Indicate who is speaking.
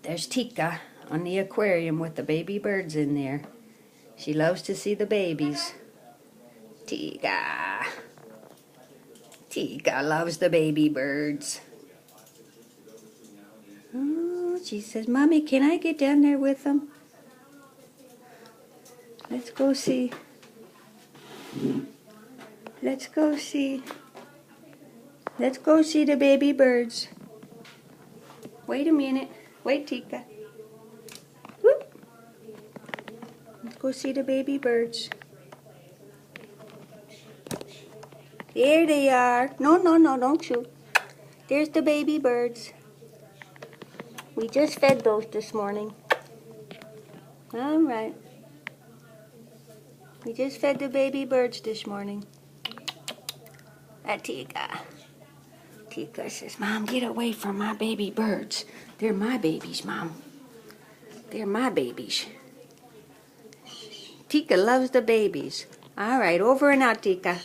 Speaker 1: There's Tika on the aquarium with the baby birds in there. She loves to see the babies. Tika. Tika loves the baby birds. Oh, she says, Mommy, can I get down there with them? Let's go see. Let's go see. Let's go see the baby birds. Wait a minute. Wait, Tika. Whoop. Let's go see the baby birds. There they are. No, don't shoot. There's the baby birds. We just fed those this morning. All right. We just fed the baby birds this morning. At Tika. Tika says, Mom, get away from my baby birds. They're my babies, Mom. They're my babies. Tika loves the babies. All right, over and out, Tika.